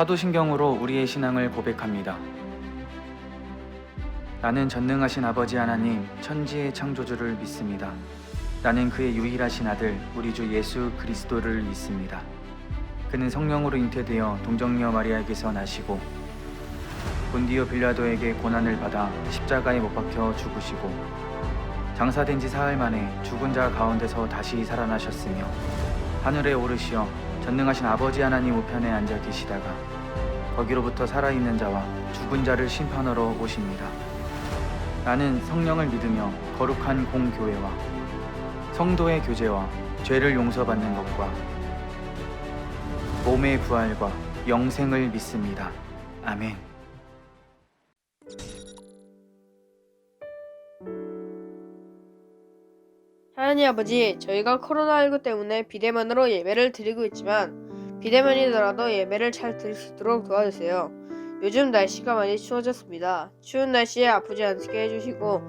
사도신경으로 우리의 신앙을 고백합니다. 나는 전능하신 아버지 하나님, 천지의 창조주를 믿습니다. 나는 그의 유일하신 아들, 우리 주 예수 그리스도를 믿습니다. 그는 성령으로 잉태되어 동정녀 마리아에게서 나시고 본디오 빌라도에게 고난을 받아 십자가에 못 박혀 죽으시고 장사된 지 사흘 만에 죽은 자 가운데서 다시 살아나셨으며 하늘에 오르시어 전능하신 아버지 하나님 우편에 앉아 계시다가 거기로부터 살아있는 자와 죽은 자를 심판하러 오십니다. 나는 성령을 믿으며 거룩한 공교회와 성도의 교제와 죄를 용서받는 것과 몸의 부활과 영생을 믿습니다. 아멘. 하나님 아버지, 저희가 코로나19 때문에 비대면으로 예배를 드리고 있지만 비대면이더라도 예배를 잘 드릴 수 있도록 도와주세요. 요즘 날씨가 많이 추워졌습니다. 추운 날씨에 아프지 않게 해주시고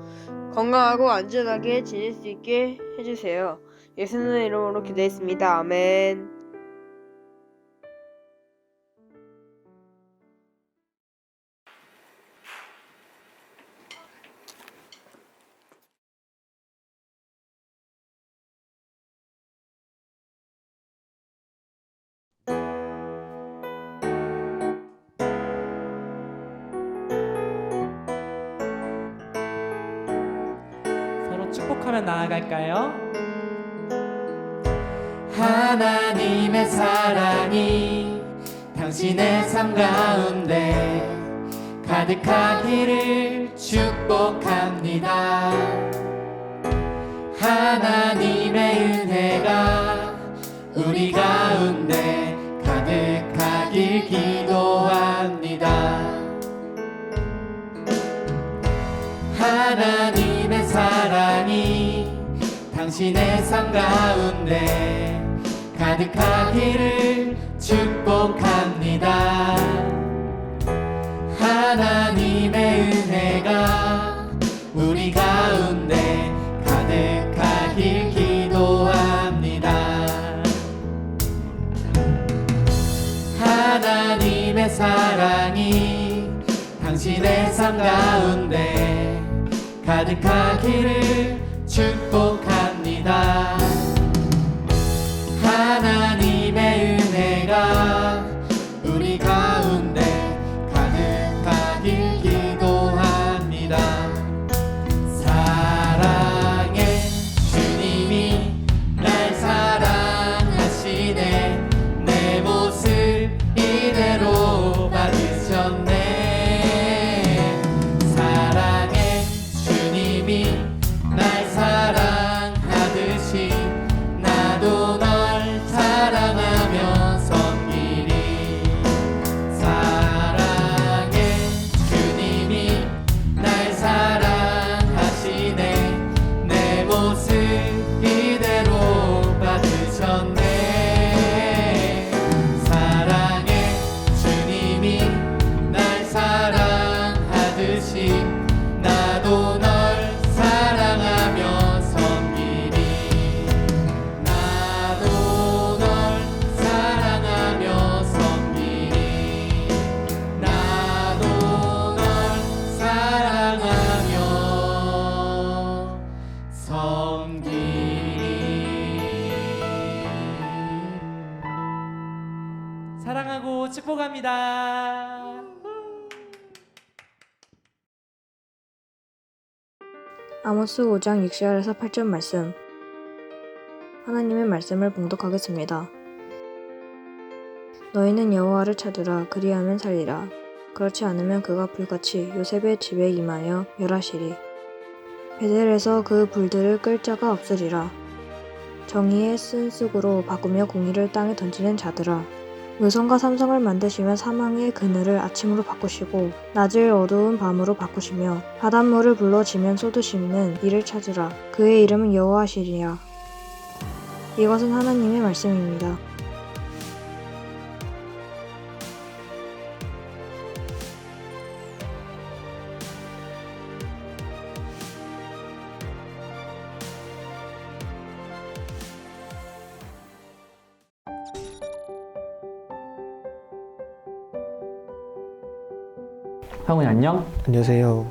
건강하고 안전하게 지낼 수 있게 해주세요. 예수님의 이름으로 기도했습니다. 아멘. 서로 축복하며 나아갈까요? 하나님의 사랑이 당신의 삶 가운데 가득하기를 축복합니다. 하나님의 은혜가 우리 가운데 가득하길 기도합니다. 하나님의 사랑이 당신의 삶 가운데 가득하기를 축복합니다. 하나님의 은혜가 우리 가운데 가득하길 기도합니다. 하나님의 사랑이 당신의 삶 가운데 가득하기를 축복합니다. 하나님의 은혜가 우리 가운데 가득하길 기도합니다. 사랑의 주님이 날 사랑하시네. 내 모습 이대로 받으셨네. 사랑의 주님이 날 사랑하듯이 나도 널 사랑하며 섬기리. 사랑의 주님이 날 사랑하시네. 내 모습 이대로 받으셨네. 사랑의 주님이 날 사랑하듯이 나도 널 사랑하며 섬기리. 나도 널 사랑하며 섬기리. 나도 널 사랑하며 섬기리. 사랑하고 축복합니다. 아모스 5장 6절에서 8절 말씀. 하나님의 말씀을 봉독하겠습니다. 너희는 여호와를 찾으라. 그리하면 살리라. 그렇지 않으면 그가 불같이 요셉의 집에 임하여 멸하시리. 베델에서 그 불들을 끌 자가 없으리라. 정의의 쓴 쑥으로 바꾸며 공의를 땅에 던지는 자들아. 의성과 삼성을 만드시며 사망의 그늘을 아침으로 바꾸시고 낮을 어두운 밤으로 바꾸시며 바닷물을 불러 지면 쏟으시는 이를 찾으라. 그의 이름은 여호와시리라. 이것은 하나님의 말씀입니다. 상훈이 안녕? 안녕하세요.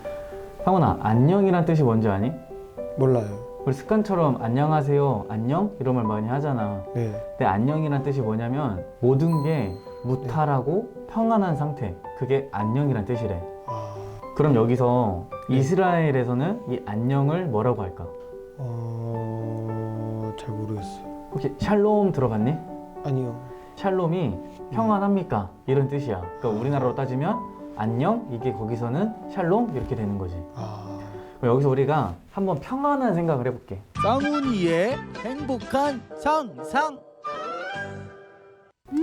상훈아, 안녕이란 뜻이 뭔지 아니? 몰라요. 우리 습관처럼 안녕하세요, 안녕? 이런 말 많이 하잖아. 네. 근데 안녕이란 뜻이 뭐냐면 모든 게 무탈하고 평안한 상태, 그게 안녕이란 뜻이래. 아, 그럼 여기서 네. 이스라엘에서는 이 안녕을 뭐라고 할까? 잘 모르겠어요. 혹시 샬롬 들어봤니? 아니요. 샬롬이 평안합니까? 이런 뜻이야. 그러니까 우리나라로 따지면 안녕? 이게 거기서는 샬롬? 이렇게 되는 거지. 아, 그럼 여기서 우리가 한번 평안한 생각을 해볼게. 쌍훈이의 행복한 상상.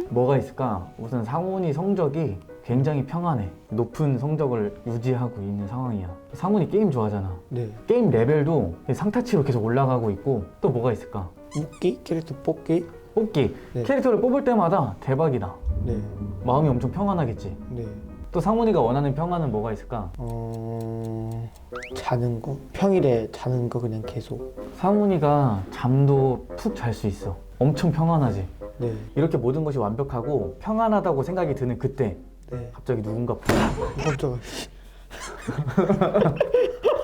뭐가 있을까? 우선 상훈이 성적이 굉장히 평안해. 높은 성적을 유지하고 있는 상황이야. 상훈이 게임 좋아하잖아. 네. 게임 레벨도 상타치로 계속 올라가고 있고, 또 뭐가 있을까? 뽑기? 캐릭터 뽑기? 뽑기. 네. 캐릭터를 뽑을 때마다 대박이다. 네. 마음이 엄청 평안하겠지. 네. 또 상훈이가 원하는 평안은 뭐가 있을까? 자는 거? 평일에 자는 거 그냥 계속. 상훈이가 잠도 푹 잘 수 있어. 엄청 평안하지. 네. 이렇게 모든 것이 완벽하고 평안하다고 생각이 드는 그때 네. 갑자기 누군가 깜짝아.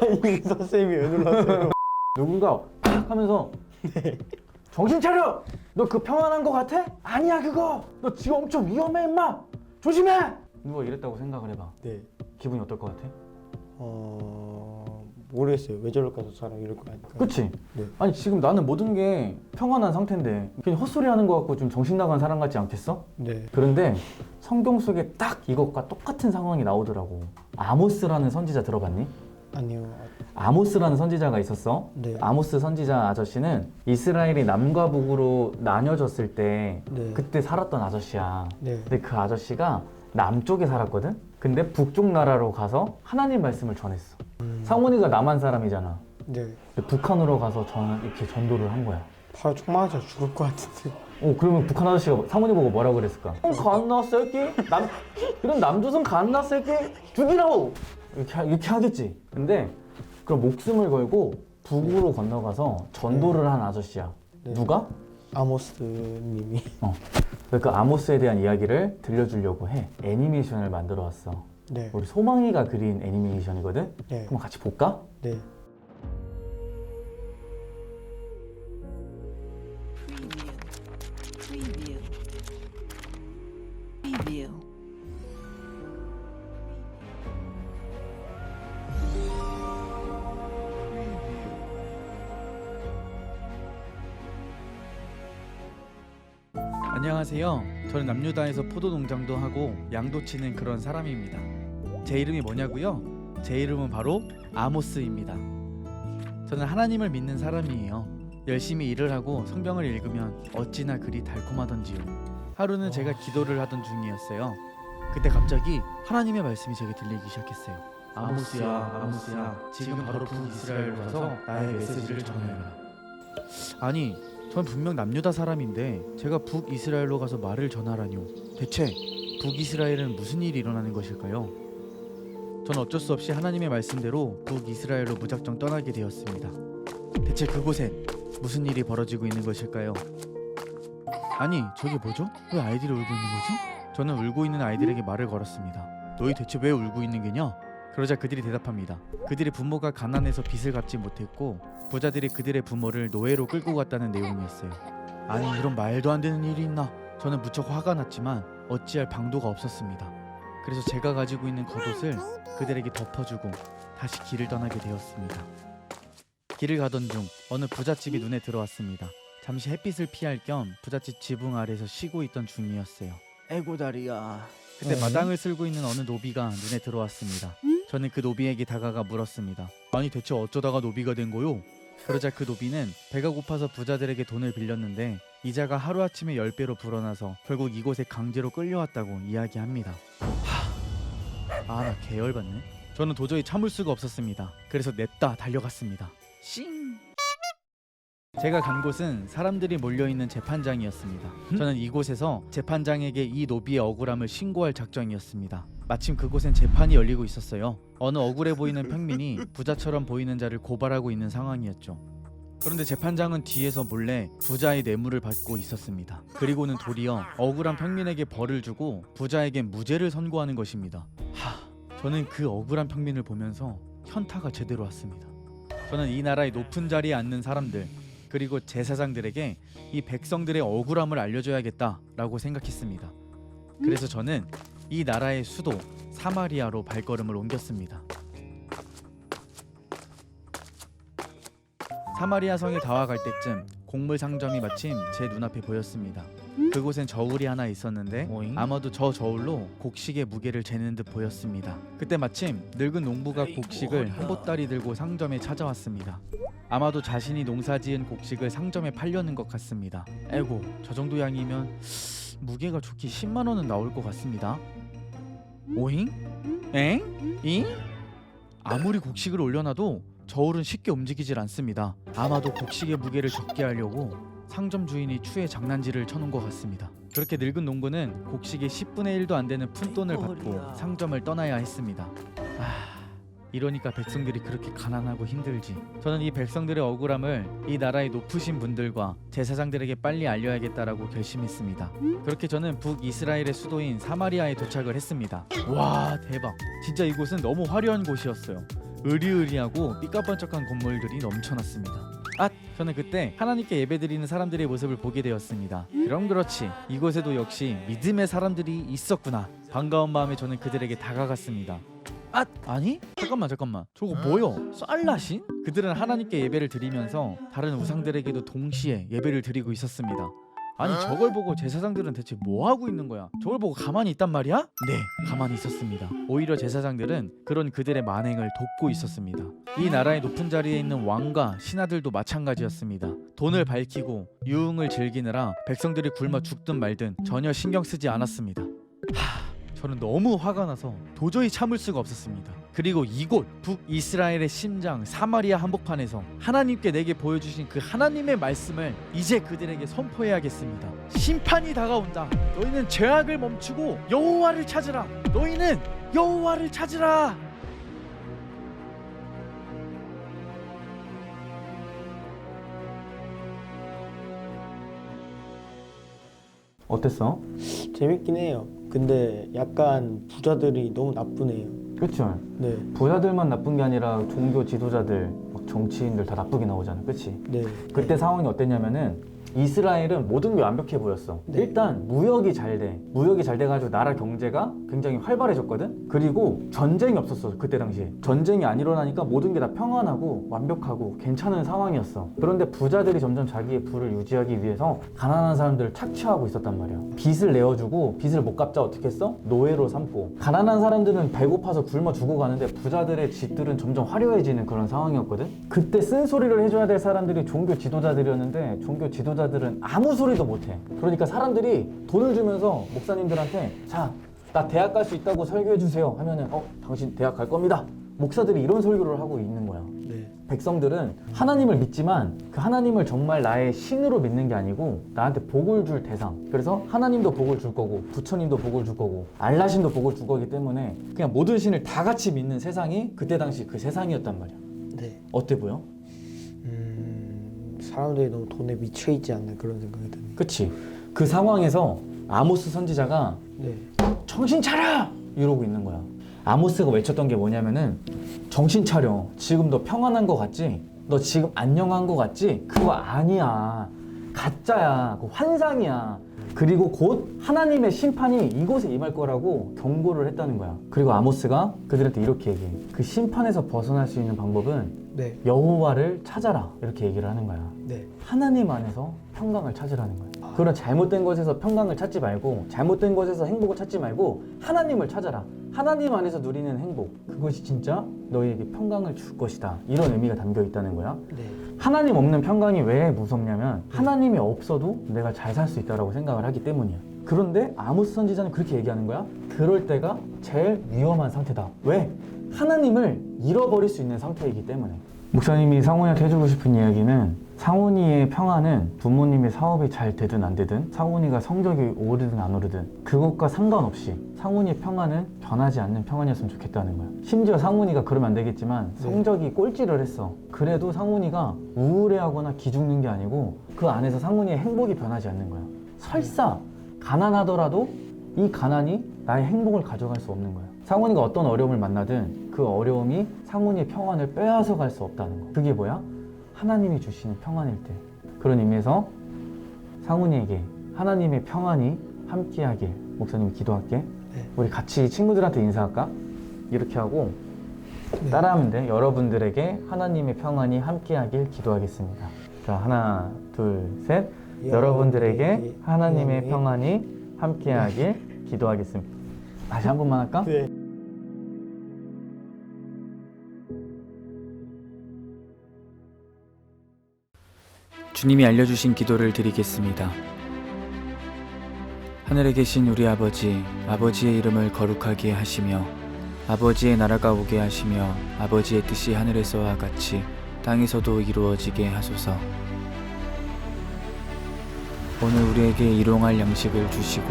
아니, 선생님이 왜 놀라세요? 누군가 팍 하면서 정신 차려! 너 그 평안한 거 같아? 아니야 그거! 너 지금 엄청 위험해 임마! 조심해! 누가 이랬다고 생각을 해봐. 네. 기분이 어떨 것 같아? 모르겠어요. 왜 저럴까 저 사람 이럴 거 아니까. 그치? 네. 아니 지금 나는 모든 게 평안한 상태인데 그냥 헛소리 하는 거 같고 좀 정신 나간 사람 같지 않겠어? 네. 그런데 성경 속에 딱 이것과 똑같은 상황이 나오더라고. 아모스라는 선지자 들어봤니? 아니요. 아모스라는 선지자가 있었어. 네. 아모스 선지자 아저씨는 이스라엘이 남과 북으로 나뉘어졌을 때 네. 그때 살았던 아저씨야. 네. 근데 그 아저씨가 남쪽에 살았거든? 근데 북쪽 나라로 가서 하나님 말씀을 전했어. 상훈이가 남한 사람이잖아. 네. 근데 북한으로 가서 이렇게 전도를 한 거야. 바로 총 맞아 죽을 것 같은데. 그러면 북한 아저씨가 상훈이 보고 뭐라고 그랬을까? 갓나 새끼? 이런 남조선 갓나 새끼? 죽이라고! 이렇게 하겠지. 근데 그럼 목숨을 걸고 북으로 건너가서 전도를 한 아저씨야. 네. 누가? 아모스님이. 그 아모스에 대한 이야기를 들려주려고 해. 애니메이션을 만들어 왔어. 네. 우리 소망이가 그린 애니메이션이거든? 네. 한번 같이 볼까? 네. Preview. Preview. 안녕하세요. 저는 남유다에서 포도 농장도 하고 양도 치는 그런 사람입니다. 제 이름이 뭐냐고요? 제 이름은 바로 아모스입니다. 저는 하나님을 믿는 사람이에요. 열심히 일을 하고 성경을 읽으면 어찌나 그리 달콤하던지요. 하루는 제가 기도를 하던 중이었어요. 그때 갑자기 하나님의 말씀이 제게 들리기 시작했어요. 아모스야, 아모스야, 지금 바로 북이스라엘로 가서 나의 메시지를 전해라. 아니, 전 분명 남유다 사람인데 제가 북이스라엘로 가서 말을 전하라뇨. 대체 북이스라엘은 무슨 일이 일어나는 것일까요? 전 어쩔 수 없이 하나님의 말씀대로 북이스라엘로 무작정 떠나게 되었습니다. 대체 그곳엔 무슨 일이 벌어지고 있는 것일까요? 아니, 저게 뭐죠? 왜 아이들이 울고 있는 거지? 저는 울고 있는 아이들에게 말을 걸었습니다. 너희 대체 왜 울고 있는 게냐? 그러자 그들이 대답합니다. 그들의 부모가 가난해서 빚을 갚지 못했고 부자들이 그들의 부모를 노예로 끌고 갔다는 내용이었어요. 아니, 이런 말도 안 되는 일이 있나? 저는 무척 화가 났지만 어찌할 방도가 없었습니다. 그래서 제가 가지고 있는 겉옷을 그들에게 덮어주고 다시 길을 떠나게 되었습니다. 길을 가던 중 어느 부잣집이 눈에 들어왔습니다. 잠시 햇빛을 피할 겸 부잣집 지붕 아래에서 쉬고 있던 중이었어요. 에고 다리야. 그때 마당을 쓸고 있는 어느 노비가 눈에 들어왔습니다. 저는 그 노비에게 다가가 물었습니다. 아니, 대체 어쩌다가 노비가 된 거요? 그러자 그 노비는 배가 고파서 부자들에게 돈을 빌렸는데 이자가 하루아침에 10배로 불어나서 결국 이곳에 강제로 끌려왔다고 이야기합니다. 나 개열받네. 저는 도저히 참을 수가 없었습니다. 그래서 냈다 달려갔습니다. 싱! 제가 간 곳은 사람들이 몰려있는 재판장이었습니다. 저는 이곳에서 재판장에게 이 노비의 억울함을 신고할 작정이었습니다. 마침 그곳엔 재판이 열리고 있었어요. 어느 억울해 보이는 평민이 부자처럼 보이는 자를 고발하고 있는 상황이었죠. 그런데 재판장은 뒤에서 몰래 부자의 뇌물을 받고 있었습니다. 그리고는 도리어 억울한 평민에게 벌을 주고 부자에게 무죄를 선고하는 것입니다. 저는 그 억울한 평민을 보면서 현타가 제대로 왔습니다. 저는 이 나라의 높은 자리에 앉는 사람들 그리고 제사장들에게 이 백성들의 억울함을 알려줘야겠다라고 생각했습니다. 그래서 저는 이 나라의 수도 사마리아로 발걸음을 옮겼습니다. 사마리아 성에 다가갈 때쯤 곡물 상점이 마침 제 눈앞에 보였습니다. 그곳엔 저울이 하나 있었는데 아마도 저 저울로 곡식의 무게를 재는 듯 보였습니다. 그때 마침 늙은 농부가 곡식을 한 보따리 들고 상점에 찾아왔습니다. 아마도 자신이 농사지은 곡식을 상점에 팔려는 것 같습니다. 에고, 저 정도 양이면 무게가 좋게 10만 원은 나올 것 같습니다. 오잉? 엥? 잉? 아무리 곡식을 올려놔도 저울은 쉽게 움직이질 않습니다. 아마도 곡식의 무게를 적게 하려고 상점 주인이 추에 장난질을 쳐놓은 것 같습니다. 그렇게 늙은 농부는 곡식의 10분의 1도 안 되는 푼돈을 받고 상점을 떠나야 했습니다. 이러니까 백성들이 그렇게 가난하고 힘들지. 저는 이 백성들의 억울함을 이 나라의 높으신 분들과 제사장들에게 빨리 알려야겠다라고 결심했습니다. 그렇게 저는 북이스라엘의 수도인 사마리아에 도착을 했습니다. 와, 대박. 진짜 이곳은 너무 화려한 곳이었어요. 으리으리하고 삐까번쩍한 건물들이 넘쳐났습니다. 저는 그때 하나님께 예배드리는 사람들의 모습을 보게 되었습니다. 그럼 그렇지, 이곳에도 역시 믿음의 사람들이 있었구나. 반가운 마음에 저는 그들에게 다가갔습니다. 아니? 잠깐만 저거 뭐요? 쌀라신? 그들은 하나님께 예배를 드리면서 다른 우상들에게도 동시에 예배를 드리고 있었습니다. 아니, 저걸 보고 제사장들은 대체 뭐 하고 있는 거야? 저걸 보고 가만히 있단 말이야? 네, 가만히 있었습니다. 오히려 제사장들은 그런 그들의 만행을 돕고 있었습니다. 이 나라의 높은 자리에 있는 왕과 신하들도 마찬가지였습니다. 돈을 밝히고 유흥을 즐기느라 백성들이 굶어 죽든 말든 전혀 신경 쓰지 않았습니다. 저는 너무 화가 나서 도저히 참을 수가 없었습니다. 그리고 이곳 북이스라엘의 심장 사마리아 한복판에서 하나님께 내게 보여주신 그 하나님의 말씀을 이제 그들에게 선포해야겠습니다. 심판이 다가온다. 너희는 죄악을 멈추고 여호와를 찾으라. 너희는 여호와를 찾으라. 어땠어? 재밌긴 해요. 근데 약간 부자들이 너무 나쁘네요. 그렇죠. 네, 부자들만 나쁜 게 아니라 종교 지도자들, 막 정치인들 다 나쁘게 나오잖아. 그치? 네, 그때 상황이 어땠냐면은 이스라엘은 모든 게 완벽해 보였어. 네. 일단 무역이 잘 돼. 무역이 잘 돼가지고 나라 경제가 굉장히 활발해졌거든. 그리고 전쟁이 없었어. 그때 당시에 전쟁이 안 일어나니까 모든 게 다 평안하고 완벽하고 괜찮은 상황이었어. 그런데 부자들이 점점 자기의 부를 유지하기 위해서 가난한 사람들을 착취하고 있었단 말이야. 빚을 내어주고 빚을 못 갚자 어떻게 했어? 노예로 삼고. 가난한 사람들은 배고파서 굶어 죽어가는데 부자들의 집들은 점점 화려해지는 그런 상황이었거든. 그때 쓴소리를 해줘야 될 사람들이 종교 지도자들이었는데 종교 지도자들은 아무 소리도 못해. 그러니까 사람들이 돈을 주면서 목사님들한테 자, 나 대학 갈 수 있다고 설교해주세요 하면은 당신 대학 갈 겁니다. 목사들이 이런 설교를 하고 있는 거야. 네, 백성들은 하나님을 믿지만 그 하나님을 정말 나의 신으로 믿는 게 아니고 나한테 복을 줄 대상. 그래서 하나님도 복을 줄 거고 부처님도 복을 줄 거고 알라신도 복을 줄 거기 때문에 그냥 모든 신을 다 같이 믿는 세상이 그때 당시 그 세상이었단 말이야. 네. 어때 보여? 사람들이 너무 돈에 미쳐있지 않나 그런 생각이 드네요. 그치? 그 상황에서 아모스 선지자가 네, 정신 차려! 이러고 있는 거야. 아모스가 외쳤던 게 뭐냐면은 정신 차려. 지금 너 평안한 거 같지? 너 지금 안녕한 거 같지? 그거 아니야. 가짜야. 그거 환상이야. 그리고 곧 하나님의 심판이 이곳에 임할 거라고 경고를 했다는 거야. 그리고 아모스가 그들한테 이렇게 얘기해. 그 심판에서 벗어날 수 있는 방법은 네, 여호와를 찾아라. 이렇게 얘기를 하는 거야. 네. 하나님 안에서 평강을 찾으라는 거야. 그런 잘못된 것에서 평강을 찾지 말고 잘못된 것에서 행복을 찾지 말고 하나님을 찾아라. 하나님 안에서 누리는 행복, 그것이 진짜 너희에게 평강을 줄 것이다. 이런 의미가 담겨 있다는 거야. 네. 하나님 없는 평강이 왜 무섭냐면 하나님이 없어도 내가 잘 살 수 있다고 생각을 하기 때문이야. 그런데 아모스 선지자는 그렇게 얘기하는 거야. 그럴 때가 제일 위험한 상태다. 왜? 하나님을 잃어버릴 수 있는 상태이기 때문에. 목사님이 상훈이한테 해주고 싶은 이야기는 상훈이의 평안은 부모님의 사업이 잘 되든 안 되든 상훈이가 성적이 오르든 안 오르든 그것과 상관없이 상훈이의 평안은 변하지 않는 평안이었으면 좋겠다는 거야. 심지어 상훈이가 그러면 안 되겠지만 성적이 꼴찌를 했어. 그래도 상훈이가 우울해하거나 기죽는 게 아니고 그 안에서 상훈이의 행복이 변하지 않는 거야. 설사 가난하더라도 이 가난이 나의 행복을 가져갈 수 없는 거야. 상훈이가 어떤 어려움을 만나든 그 어려움이 상훈이의 평안을 빼앗아 갈 수 없다는 거. 그게 뭐야? 하나님이 주시는 평안일 때. 그런 의미에서 상훈이에게 하나님의 평안이 함께하길 목사님이 기도할게. 네. 우리 같이 친구들한테 인사할까? 이렇게 하고 따라하면 돼. 여러분들에게 하나님의 평안이 함께하길 기도하겠습니다. 자, 하나, 둘, 셋. 여러분들에게 하나님의 평안이 함께하길 기도하겠습니다. 다시 한 번만 할까? 네. 주님이 알려주신 기도를 드리겠습니다. 하늘에 계신 우리 아버지, 아버지의 이름을 거룩하게 하시며 아버지의 나라가 오게 하시며 아버지의 뜻이 하늘에서와 같이 땅에서도 이루어지게 하소서. 오늘 우리에게 일용할 양식을 주시고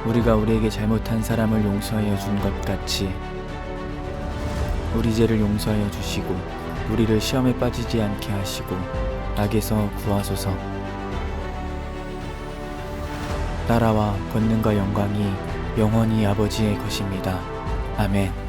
우리가 우리에게 잘못한 사람을 용서하여 준 것 같이 우리 죄를 용서하여 주시고 우리를 시험에 빠지지 않게 하시고 악에서 구하소서. 나라와 권능과 영광이 영원히 아버지의 것입니다. 아멘.